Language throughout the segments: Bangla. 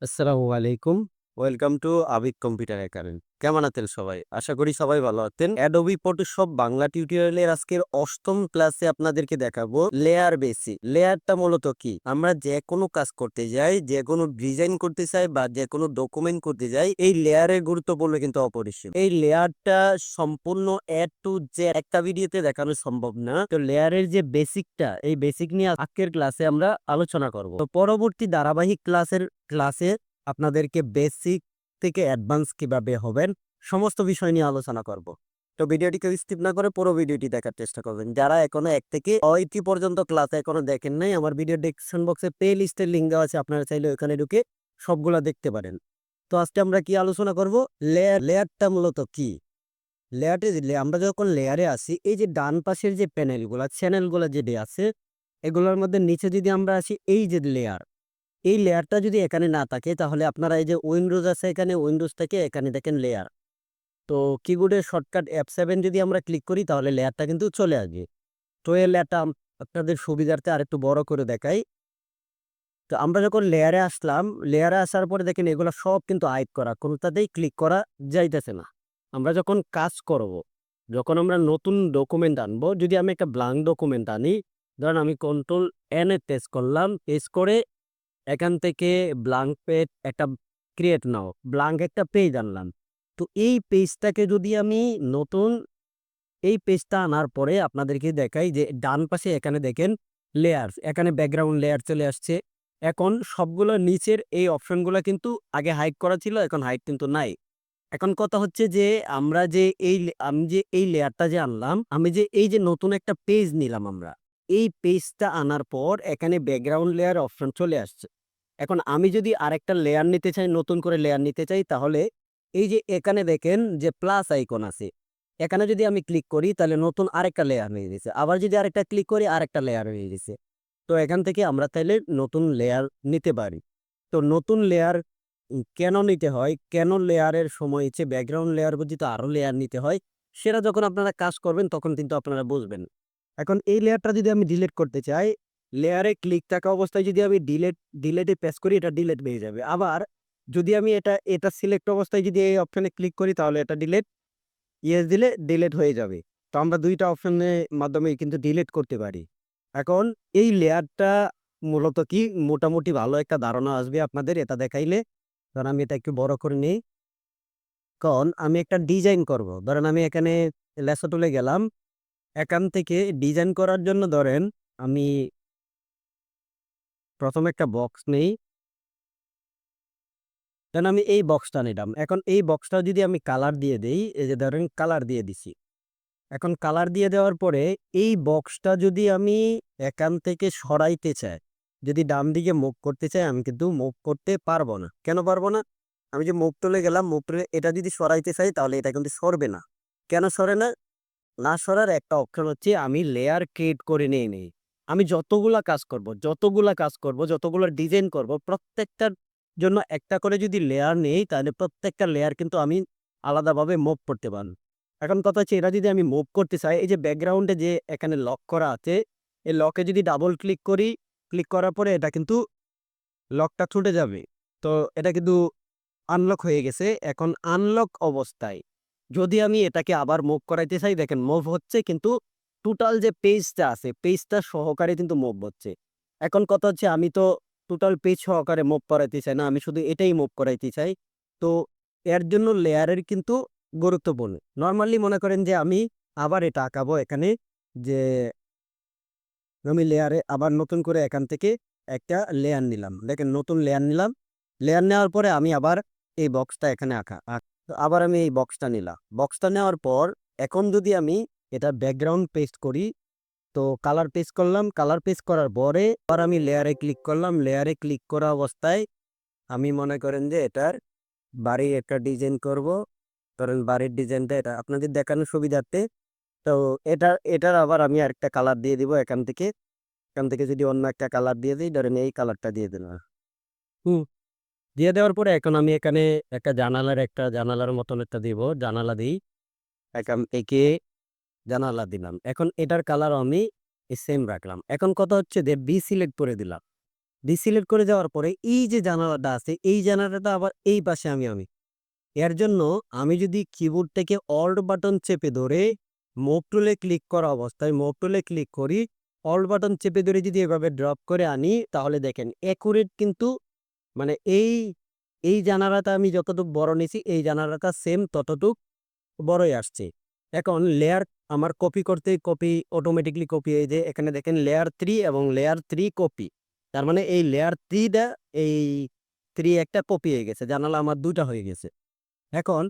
আসসালামু আলাইকুম। Welcome to Abid computer academy. কেমন আছেন সবাই? আশা করি সবাই ভালো আছেন। অ্যাডোবি ফটোশপ বাংলা টিউটোরিয়ালের আজকের ৮ম ক্লাসে আপনাদেরকে দেখাবো লেয়ার বেসিক। লেয়ারটা মূলত কি? আমরা যেকোনো কাজ করতে যাই, যেকোনো ডিজাইন করতে চাই বা যেকোনো ডকুমেন্ট করতে যাই, এই লেয়ারের গুরুত্বপূর্ণ কিন্তু অপরিসীম। এই লেয়ারটা সম্পূর্ণ A to Z একটা ভিডিওতে দেখানো সম্ভব না। তো লেয়ারের যে বেসিকটা, এই বেসিক নিয়ে আজকের ক্লাসে আমরা আলোচনা করব। তো পরবর্তী ধারাবাহিক ক্লাসে আপনাদেরকে বেসিক থেকে অ্যাডভান্স কিভাবে হবেন সমস্ত বিষয় নিয়ে আলোচনা করব। তো ভিডিওটিকে স্কিপ না করে পুরো ভিডিওটি দেখার চেষ্টা করবেন। যারা এখনো 1 থেকে 80 পর্যন্ত ক্লাস এখনো দেখেন নাই, আমার ভিডিও ডেসক্রিপশন বক্সে প্লে লিস্টের লিংক দেওয়া আছে। আপনারা চাইলে ওখানে ঢুকে সবগুলা দেখতে পারেন। তো আজকে আমরা কি আলোচনা করব? লেয়ারটা মূলত কি? আমরা যখন লেয়ারে আসি, এই যে ডান পাশের যে প্যানেলগুলা, চ্যানেলগুলা যেটি আছে, এগুলোর মধ্যে নিচে যদি আমরা আসি, এই যে লেয়ার, এই লেয়ারটা যদি এখানে না থাকে তাহলে আপনারা এই যে উইন্ডোজ আছে, এখানে উইন্ডোজ থেকে এখানে দেখেন লেয়ার। তো কিবোর্ডের শর্টকাট F7 যদি আমরা ক্লিক করি তাহলে লেয়ারটা কিন্তু চলে আসবে। তো এই লেয়ারটা আপনাদের সুবিধার্থে আরেকটু বড় করে দেখাই। তো আমরা যখন লেয়ারে আসলাম, লেয়ারে আসার পরে দেখেন এগুলা সব কিন্তু হাইড করা, কোনটাতেই ক্লিক করা যাইতেছে না। আমরা যখন কাজ করব, যখন আমরা নতুন ডকুমেন্ট আনবো, যদি আমি একটা ব্ল্যাংক ডকুমেন্ট আনি, ধরেন আমি কন্ট্রোল এন এ প্রেস করলাম, প্রেস করে এখান থেকে ব্ল্যাংক পেজ একটা ক্রিয়েট নাও, ব্ল্যাংক একটা পেজ আনলাম। তো এই পেজটাকে যদি আমি নতুন এই পেজটা আনার পরে আপনাদেরকে দেখাই যে ডান পাশে এখানে দেখেন লেয়ারস, এখানে ব্যাকগ্রাউন্ড লেয়ার চলে আসছে। এখন সবগুলো নিচের এই অপশনগুলো কিন্তু আগে হাইড করা ছিল, এখন হাইড কিন্তু নাই। এখন কথা হচ্ছে যে আমি যে এই লেয়ারটা যে আনলাম, আমি যে এই যে নতুন একটা পেজ নিলাম আমরা, এই পেজটা আনার পর এখানে ব্যাকগ্রাউন্ড লেয়ার অপশন চলে আসছে। এখন আমি যদি আরেকটা লেয়ার নিতে চাই, নতুন করে লেয়ার নিতে চাই, তাহলে এই যে এখানে দেখেন যে প্লাস আইকন আছে, এখানে যদি আমি ক্লিক করি তাহলে নতুন আরেকটা লেয়ার হয়ে গেছে। আবার যদি আরেকটা ক্লিক করি আরেকটা লেয়ার হয়ে গেছে। তো এখান থেকে আমরা তাইলে নতুন লেয়ার নিতে পারি। তো নতুন লেয়ার কেন নিতে হয়? কেন লেয়ারের সময় হচ্ছে ব্যাকগ্রাউন্ড লেয়ার ব্যতীত আরো লেয়ার নিতে হয়? সেটা যখন আপনারা কাজ করবেন তখন কিন্তু আপনারা বুঝবেন। এখন এই লেয়ারটা যদি আমি ডিলিট করতে চাই, লেয়ারে ক্লিক থাকা অবস্থায় যদি আমি ডিলেটে প্রেস করি, এটা ডিলিট হয়ে যাবে। আবার যদি আমি এটা সিলেক্ট অবস্থায় যদি এই অপশনে ক্লিক করি তাহলে এটা ইয়েস দিলে ডিলিট হয়ে যাবে। তো আমরা ২ টা অপশনের মাধ্যমে কিন্তু ডিলিট করতে পারি। এখন এই লেয়ারটা মূলত কি, মোটামুটি ভালো একটা ধারণা আসবে আপনাদের এটা দেখাইলে। ধরেন আমি এটা একটু বড় করে নেই। কারণ আমি একটা ডিজাইন করব। ধরেন আমি এখানে লেসো টুলে গেলাম। এখান থেকে ডিজাইন করার জন্য ধরেন আমি ১ম একটা বক্স নেই। দেন আমি এই বক্সটা নিলাম। এখন এই বক্সটা যদি আমি কালার দিয়ে দেই, এই যে ধরেন কালার দিয়ে দিছি। এখন কালার দিয়ে দেওয়ার পরে এই বক্সটা যদি আমি এখান থেকে সরাইতে চাই, যদি ডান দিকে মুভ করতে চাই, আমি কিন্তু মুভ করতে পারবো না। কেন পারবো না? আমি যে মুভ টুলে গেলাম, মুভ টুলে এটা যদি সরাইতে চাই তাহলে এটা কিন্তু সরবে না। কেন সরে না? না সরার একটা অপশন হচ্ছে আমি লেয়ার ক্রিয়েট করে নিয়ে নেই। আমি যতগুলা ডিজাইন করব, প্রত্যেকটার জন্য একটা করে যদি লেয়ার নেই তাহলে প্রত্যেকটা লেয়ার কিন্তু আমি আলাদাভাবে মুভ করতে পারব। এখন কথা হচ্ছে এটা যদি আমি মুভ করতে চাই, এই যে ব্যাকগ্রাউন্ডে যে এখানে লক করা আছে, এই লকে যদি ডাবল ক্লিক করি, ক্লিক করার পরে এটা কিন্তু লকটা ছুটে যাবে। তো এটা কিন্তু আনলক হয়ে গেছে। এখন আনলক অবস্থায় যদি আমি এটাকে আবার মুভ করাইতে চাই, দেখেন মুভ হচ্ছে কিন্তু টোটাল যে পেজটা আছে, পেজটা সহকারে কিন্তু মুভ হচ্ছে। এখন কথা হচ্ছে আমি তো টোটাল পেজ সহকারে মুভ করাইতে চাই না, আমি শুধু এটাই মুভ করাইতে চাই। তো এর জন্য লেয়ারের কিন্তু গুরুত্বপূর্ণ। নরমালি মনে করেন যে আমি আবার এটা আঁকাবো এখানে, যে আমি লেয়ারে আবার নতুন করে এখান থেকে একটা লেয়ার নিলাম। দেখেন নতুন লেয়ার নিলাম। লেয়ার নেওয়ার পরে আমি আবার এই বক্সটা এখানে তো আবার আমি এই বক্সটা নিলাম। বক্সটা নেওয়ার পর এখন যদি আমি এটা ব্যাকগ্রাউন্ড পেস্ট করি, তো কালার পেস্ট করলাম। কালার পেস্ট করার পরে আবার আমি লেয়ারে ক্লিক করলাম। লেয়ারে ক্লিক করা অবস্থায় আমি মনে করেন যে এটার বাড়ির একটা ডিজাইন করব। ধরেন বাড়ির ডিজাইনটা এটা আপনাদের দেখানোর সুবিধার্থে। তো এটার আবার আমি আরেকটা কালার দিয়ে দিব এখান থেকে। এখান থেকে যদি অন্য একটা কালার দিয়ে দিই, ধরেন এই কালারটা দিয়ে দিলাম। হুম। দিয়ে দেওয়ার পরে এখন আমি এখানে একটা জানালার মতন একটা দিব। জানালা দিই। একে জানালা দিলাম। এখন এটার কালার আমি সেম রাখলাম। এখন কথা হচ্ছে যে সিলেক্ট করে দিলাম। ডিসিলেক্ট করে যাওয়ার পরে এই যে জানালাটা আছে এই জানালাটা আবার এই পাশে আমি এর জন্য আমি যদি কিবোর্ড থেকে অল্ট বাটন চেপে ধরে মুভ টুলে ক্লিক করা অবস্থায় মুভ টুলে ক্লিক করি, অল্ট বাটন চেপে ধরে যদি এভাবে ড্রপ করে আনি তাহলে দেখেন অ্যাকুরেট কিন্তু মানে এই জানালাটা আমি যতটুকু বড় নিছি এই জানালাটা সেম ততটুক বড়ই আসছে। এখন লেয়ার আমার কপি করতে কপি অটোমেটিকলি কপি হয়ে যায়। এখানে দেখেন লেয়ার 3 এবং লেয়ার 3 কপি। তার মানে এই লেয়ার 3টা এই 3 একটা কপি হয়ে গেছে। জানালা আমার 2টা হয়ে গেছে। এখন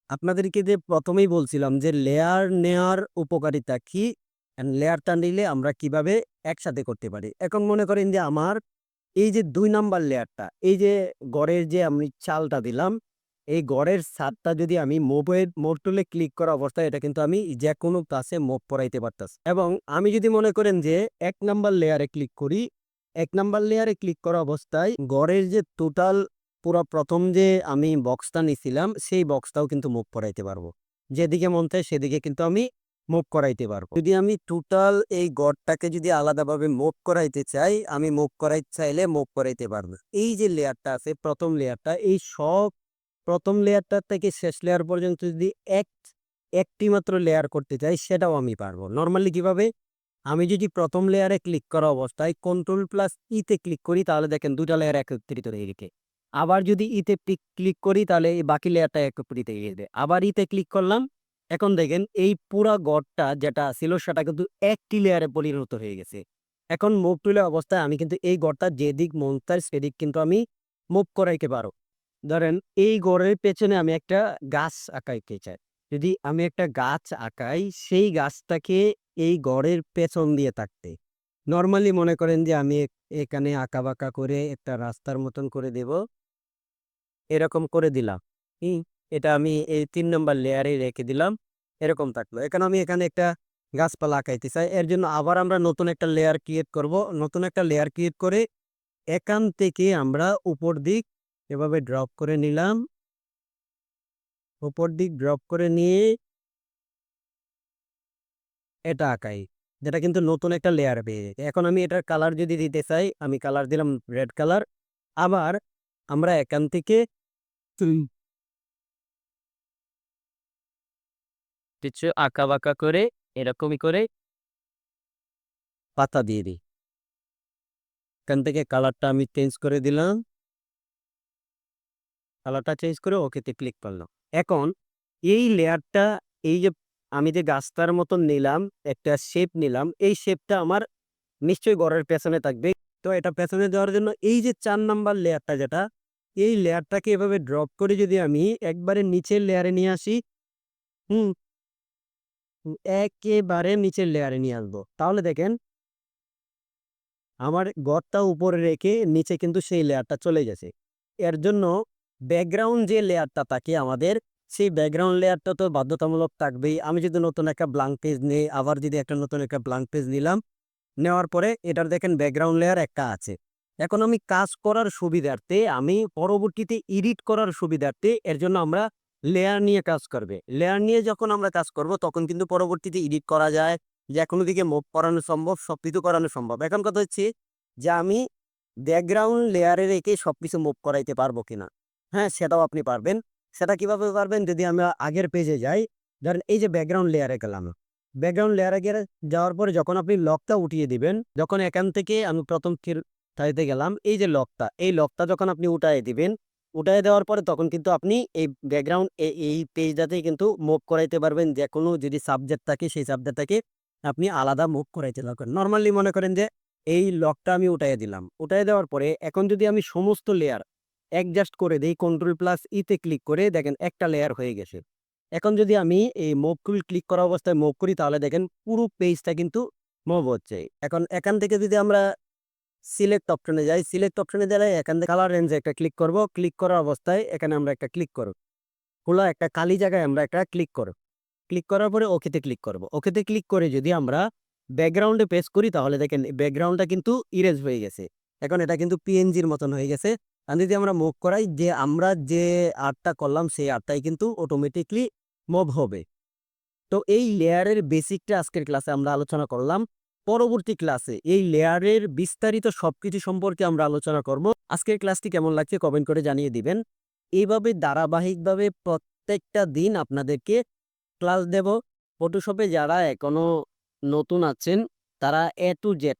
আপনাদেরকে যে প্রথমেই বলছিলাম যে লেয়ার নেওয়ার উপকারিতা কি? লেয়ারটা নিলে আমরা কিভাবে একসাথে করতে পারি। এখন মনে করেন যে আমার এই যে ২ নাম্বার লেয়ারটা, এই যে গড়ের যে আমি চালটা দিলাম, এই গড়ের ছাদটা যদি আমি মুভ টুলে ক্লিক করা অবস্থায় এটা কিন্তু আমি যেকোনো ক্লাসে মুভ করাইতে পারতাছি। এবং আমি যদি মনে করেন যে ১ নাম্বার লেয়ারে ক্লিক করি, ১ নাম্বার লেয়ারে ক্লিক করা অবস্থায় গড়ের যে টোটাল পুরা ১ম যে আমি বক্সটা নিছিলাম, সেই বক্সটাও কিন্তু মুভ করাইতে পারবো। যেদিকে মন চায় সেদিকে কিন্তু আমি মুভ করাইতে পারবো। যদি আমি টোটাল এই গড়টাকে যদি আলাদাভাবে মুভ করাইতে চাই, আমি মুভ করাইতে চাইলে মুভ করাইতে পারবো। এই যে লেয়ারটা আছে ১ম লেয়ারটা, এই সব ১ম লেয়ারটা থেকে শেষ লেয়ার পর্যন্ত যদি একটি মাত্র লেয়ার করতে চাই সেটাও আমি পারবো। নরমালি কিভাবে? আমি যদি ১ম লেয়ারে ক্লিক করা অবস্থায় কন্ট্রোল+ই তে ক্লিক করি তাহলে দেখেন ২টা লেয়ার একত্রিত হয়ে গেছে। আবার যদি ইতে ক্লিক করি তাহলে এই বাকি লেয়ারটা একত্রিত হয়ে যাবে। আবার ইতে ক্লিক করলাম। এখন দেখেন এই পুরা গড়টা যেটা ছিল সেটা কিন্তু একটি লেয়ারে পরিণত হয়ে গেছে। এখন মুভ টুলের অবস্থায় আমি কিন্তু এই গড়টা যেদিক মন চায় সেদিক কিন্তু আমি মুভ করাইতে পারো। ধরেন এই গড়ের পেছনে আমি একটা গাছ আঁকাইতে চাই। যদি আমি একটা গাছ আঁকাই সেই গাছটাকে এই গড়ের পেছন দিয়ে থাকতে। নরমালি মনে করেন যে আমি এখানে আঁকাবাঁকা করে একটা রাস্তার মতন করে দেব। এরকম করে দিলাম। হুম? এটা আমি এই ৩ নাম্বার লেয়ারে রেখে দিলাম। এরকম থাকলো। এখন আমি এখানে একটা গাছপালা আঁকাইতে চাই। এর জন্য আবার আমরা নতুন একটা লেয়ার ক্রিয়েট করব। নতুন একটা লেয়ার ক্রিয়েট করে এখান থেকে আমরা উপর দিক এভাবে ড্রপ করে নিলাম। উপর দিক ড্রপ করে নিয়ে এটা আঁকাই। যেটা কিন্তু নতুন একটা লেয়ার পেয়ে যায়। এখন আমি এটার কালার যদি দিতে চাই, আমি কালার দিলাম রেড কালার। আবার আমরা এখান থেকে কিছু আঁকাবাঁকা করে এরকমই করে পাতা দিয়ে দিই। এখান থেকে কালারটা আমি চেঞ্জ করে দিলাম। কালারটা চেঞ্জ করে ওকেতে ক্লিক করলাম। এখন এই লেয়ারটা এই যে আমি যে গাছটার মতন নিলাম, একটা শেপ নিলাম, এই শেপটা আমার নিশ্চয়ই ঘরের পেছনে থাকবে। তো এটা পেছনে যাওয়ার জন্য এই যে ৪ নাম্বার লেয়ারটা যেটা, এই লেয়ারটাকে এভাবে ড্রপ করে যদি আমি একবারে নিচের লেয়ারে নিয়ে আসি, হুম? একেবারে নিচের লেয়ারে নিয়ে আসবো। তাহলে দেখেন আমার ঘরটা উপরে রেখে নিচে কিন্তু সেই লেয়ারটা চলে গেছে। এর জন্য ব্যাকগ্রাউন্ড যে লেয়ারটা থাকে আমাদের, সেই ব্যাকগ্রাউন্ড লেয়ারটা তো বাধ্যতামূলক থাকবেই। আমি যদি নতুন একটা ব্ল্যাঙ্ক পেজ নেই, আবার যদি একটা নতুন একটা ব্ল্যাঙ্ক পেজ নিলাম, নেওয়ার পরে এটার দেখেন ব্যাকগ্রাউন্ড লেয়ার একটা আছে। এখন আমি কাজ করার সুবিধার্থে আমি পরবর্তীতে এডিট করার সুবিধার্থে এর জন্য আমরা লেয়ার নিয়ে কাজ করবে। লেয়ার নিয়ে যখন আমরা কাজ করব তখন কিন্তু পরবর্তীতে এডিট করা যায়। যেকোনো দিকে মুভ করানো সম্ভব, সবকিছু করানো সম্ভব। এখন কথা হচ্ছে যে আমি ব্যাকগ্রাউন্ড লেয়ারে রেখে সবকিছু মুভ করাইতে পারবো কিনা? হ্যাঁ, সেটাও আপনি পারবেন। সেটা কিভাবে পারবেন? যদি আমরা আগের পেজে যাই, ধরেন এই যে ব্যাকগ্রাউন্ড লেয়ারে গেলাম। ব্যাকগ্রাউন্ড লেয়ারে যাওয়ার পরে যখন আপনি লকটা উঠিয়ে দিবেন, যখন এখান থেকে আমি ১ম থাইতে গেলাম, এই যে লকটা, এই লকটা যখন আপনি উঠায়ে দিবেন, উঠায়ে দেওয়ার পরে তখন কিন্তু আপনি এই ব্যাকগ্রাউন্ড এই পেজটাতেই কিন্তু মুভ করাইতে পারবেন। যেকোনো যদি সাবজেক্ট থাকে সেই সাবজেক্টটাকে আপনি আলাদা মুভ করাইতে পারবেন। নরমালি মনে করেন যে এই লকটা আমি উঠায়ে দিলাম। উঠায়ে দেওয়ার পরে এখন যদি আমি সমস্ত লেয়ার অ্যাডজাস্ট করে দেই কন্ট্রোল+ই তে ক্লিক করে দেখেন একটা লেয়ার হয়ে গেছে। এখন যদি আমি এই মুভ টুল ক্লিক করা অবস্থায় মুভ করি তাহলে দেখেন পুরো পেজটা কিন্তু মুভ হচ্ছে। এখন এখান থেকে যদি আমরা সিলেক্ট অপশনে যাই, সিলেক্ট অপশনে গেলে এখান থেকে কালার রেঞ্জে একটা ক্লিক করব। ক্লিক করার অবস্থায় এখানে আমরা একটা ক্লিক করব। খোলা একটা খালি জায়গায় আমরা একটা ক্লিক করব। ক্লিক করার পরে ওকেতে ক্লিক করব। ওকেতে ক্লিক করে যদি আমরা ব্যাকগ্রাউন্ডে পেস্ট করি তাহলে দেখেন ব্যাকগ্রাউন্ডটা কিন্তু ইরেজ হয়ে গেছে। এখন এটা কিন্তু পিএনজির মতন হয়ে গেছে। আর যদি আমরা মুভ করাই যে আমরা যে আর্টটা করলাম সেই আর্টটাই কিন্তু অটোমেটিকলি মুভ হবে। তো এই লেয়ারের বেসিকটা আজকের ক্লাসে আমরা আলোচনা করলাম। পরবর্তী ক্লাসে এই লেয়ারের বিস্তারিত সবকিছু সম্পর্কে আমরা আলোচনা করব। আজকের ক্লাসটি কেমন লাগছে কমেন্ট করে জানিয়ে দিবেন। এইভাবে ধারাবাহিকভাবে প্রত্যেকটা দিন আপনাদেরকে ক্লাস দেব। ফটোশপে যারা এখনো নতুন আছেন তারা এ টু জেড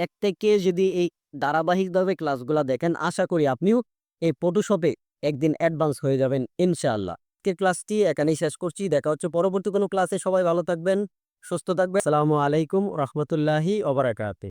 এক থেকে যদি এই ধারাবাহিকভাবে ক্লাসগুলা দেখেন, আশা করি আপনিও এই ফটোশপে একদিন অ্যাডভান্স হয়ে যাবেন ইনশাআল্লাহ। আজকের ক্লাসটি এখানেই শেষ করছি। দেখা হচ্ছে পরবর্তী কোনো ক্লাসে। সবাই ভালো থাকবেন, সুস্থ থাকবেন। আসসালামু আলাইকুম রহমতুল্লাহি ওয়া বারাকাতুহু।